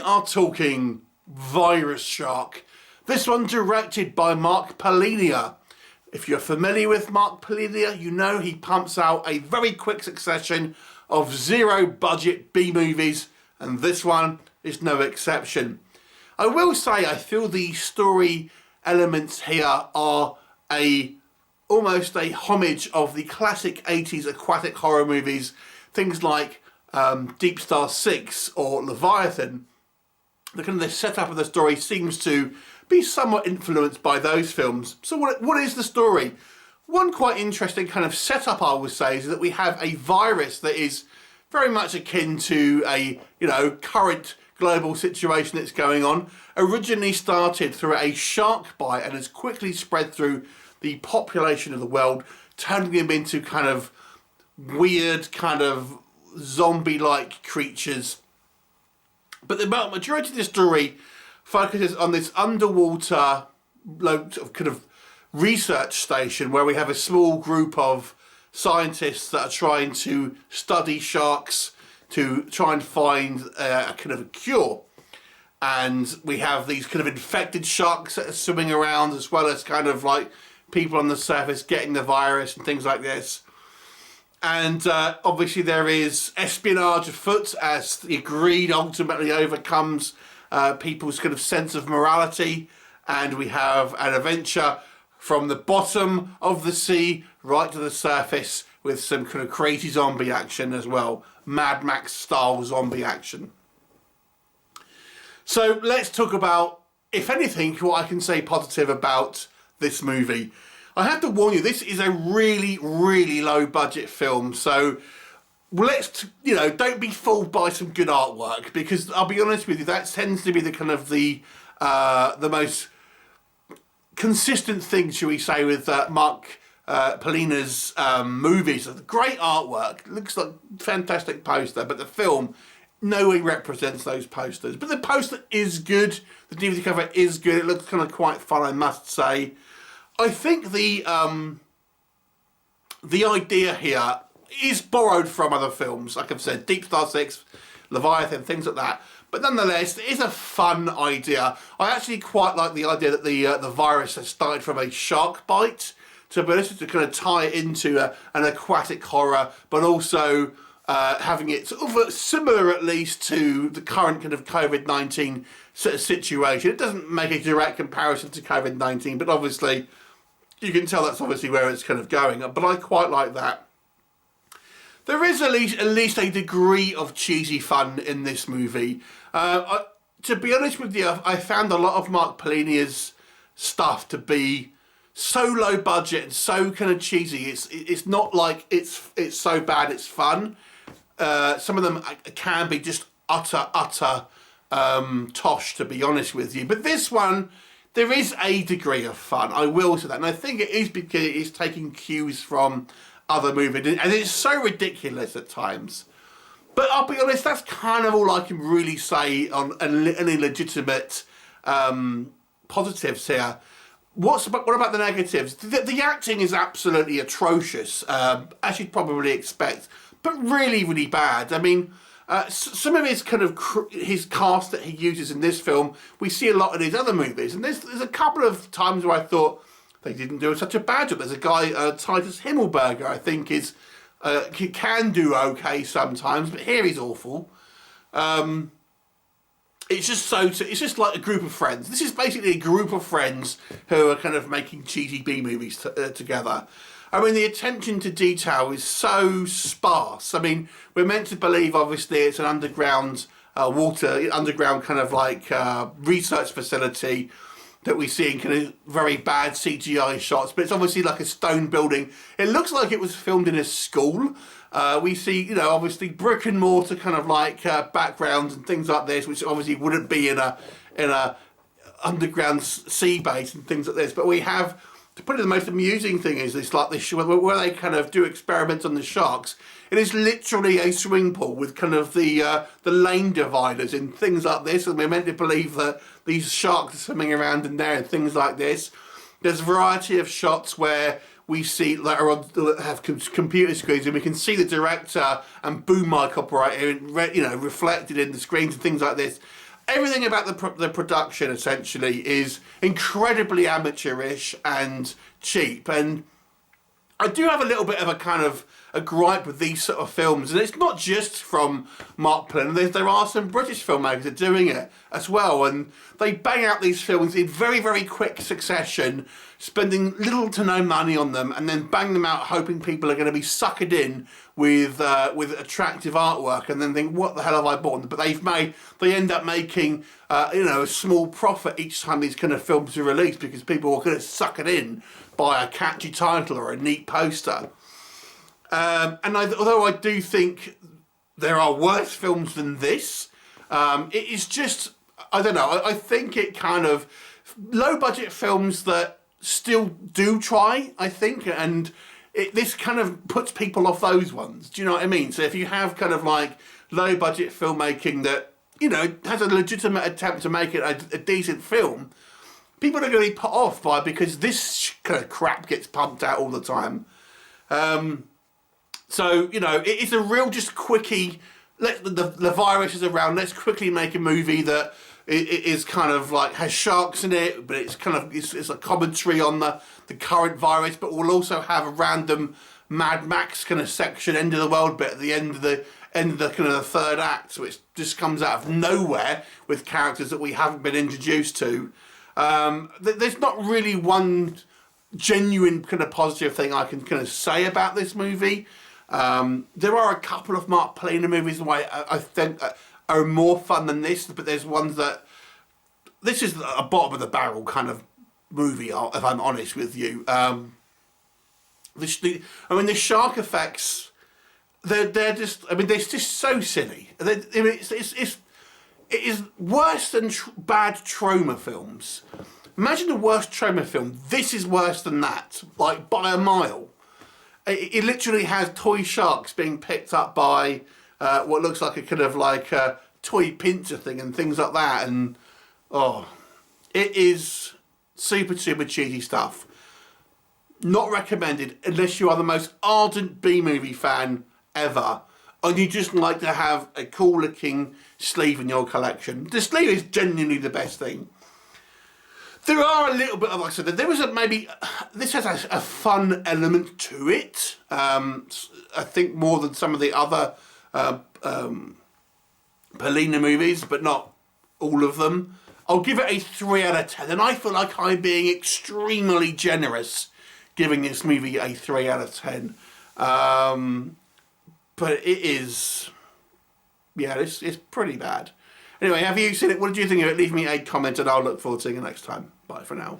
are talking Virus Shark. This one directed by Mark Polonia. If you're familiar with Mark Polonia, you know he pumps out a very quick succession of zero budget B movies, and this one is no exception. I will say I feel the story elements here are almost a homage of the classic 80s aquatic horror movies, things like Deep Star 6 or Leviathan. The setup of the story seems to be somewhat influenced by those films. So what is the story? One quite interesting kind of setup, I would say, is that we have a virus that is very much akin to a current global situation that's going on. Originally started through a shark bite and has quickly spread through the population of the world, turning them into kind of weird, kind of zombie-like creatures. But the majority of the story focuses on this underwater kind of research station where we have a small group of scientists that are trying to study sharks to try and find a kind of a cure. And we have these kind of infected sharks that are swimming around, as well as kind of like people on the surface getting the virus and things like this. And obviously there is espionage afoot as the greed ultimately overcomes people's kind of sense of morality. And we have an adventure from the bottom of the sea right to the surface with some kind of crazy zombie action as well. Mad Max style zombie action. So let's talk about, if anything, what I can say positive about this movie. I have to warn you, this is a really, really low budget film. So let's, don't be fooled by some good artwork, because I'll be honest with you, that tends to be the kind of the most consistent thing, shall we say, with Mark Polonia's movies. Great artwork, looks like a fantastic poster, but the film no way represents those posters. But the poster is good, the DVD cover is good, it looks kind of quite fun, I must say. I think the idea here is borrowed from other films, like I've said, Deep Star 6, Leviathan, things like that. But nonetheless, it is a fun idea. I actually quite like the idea that the virus has started from a shark bite, to be honest, to kind of tie it into an aquatic horror, but also having it sort of similar, at least, to the current kind of COVID-19 sort of situation. It doesn't make a direct comparison to COVID-19, but obviously you can tell that's obviously where it's kind of going. But I quite like that. There is at least a degree of cheesy fun in this movie. To be honest with you, I found a lot of Mark Polonia's stuff to be so low budget and so kind of cheesy. It's not like it's so bad it's fun. Some of them can be just utter tosh, to be honest with you. But this one, there is a degree of fun, I will say that. And I think it is because it is taking cues from other movies. And it's so ridiculous at times. But I'll be honest, that's kind of all I can really say on any legitimate positives here. What about the negatives? The acting is absolutely atrocious, as you'd probably expect, but really, really bad. I mean, some of his kind of his cast that he uses in this film, we see a lot in his other movies, and there's a couple of times where I thought they didn't do such a bad job. There's a guy, Titus Himmelberger, I think he can do okay sometimes, but here he's awful. It's just like a group of friends. This is basically a group of friends who are kind of making cheesy B movies together. I mean, the attention to detail is so sparse. I mean, we're meant to believe, obviously, it's an underground kind of like research facility that we see in kind of very bad CGI shots, but it's obviously like a stone building. It looks like it was filmed in a school. We see, obviously brick and mortar kind of like backgrounds and things like this, which obviously wouldn't be in a underground sea base and things like this. But we have, to put it, the most amusing thing is this, like this, where they kind of do experiments on the sharks. It is literally a swimming pool with kind of the lane dividers and things like this, and we're meant to believe that these sharks are swimming around in there and things like this. There's a variety of shots where we see that have computer screens, and we can see the director and boom mic operator, reflected in the screens and things like this. everything about the production essentially is incredibly amateurish and cheap, and I do have a little bit of a kind of a gripe with these sort of films, and it's not just from Mark Polonia. There are some British filmmakers that are doing it as well, and they bang out these films in very, very quick succession, spending little to no money on them, and then bang them out hoping people are going to be suckered in with attractive artwork, and then think, what the hell have I bought? But they end up making a small profit each time these kind of films are released, because people are kind of suckered in by a catchy title or a neat poster. Although I do think there are worse films than this, it is just, I don't know, I think it kind of, low budget films that still do try, I think, and this kind of puts people off those ones. Do you know what I mean? So if you have kind of like low budget filmmaking that, has a legitimate attempt to make it a decent film, people are going to be put off by, because this kind of crap gets pumped out all the time. So, it is a real just quickie, the virus is around, let's quickly make a movie that is kind of like, has sharks in it, but it's kind of, it's a commentary on the current virus, but we'll also have a random Mad Max kind of section, end of the world bit at the end of the kind of the third act, which just comes out of nowhere with characters that we haven't been introduced to. There's not really one genuine kind of positive thing I can kind of say about this movie. There are a couple of Mark Polonia movies I think are more fun than this, but there's ones that, this is a bottom of the barrel kind of movie, if I'm honest with you. The shark effects, they're just so silly. It is worse than bad trauma films. Imagine the worst trauma film. This is worse than that, like by a mile. It literally has toy sharks being picked up by what looks like a kind of like a toy pincher thing and things like that. And, it is super, super cheesy stuff. Not recommended unless you are the most ardent B-movie fan ever, and you just like to have a cool looking sleeve in your collection. The sleeve is genuinely the best thing. There are a little bit of, like I said, this has a fun element to it. I think more than some of the other Polonia movies, but not all of them. I'll give it a 3 out of 10, and I feel like I'm being extremely generous giving this movie a 3 out of 10. But it is, it's pretty bad. Anyway, have you seen it? What did you think of it? Leave me a comment and I'll look forward to seeing you next time. Bye for now.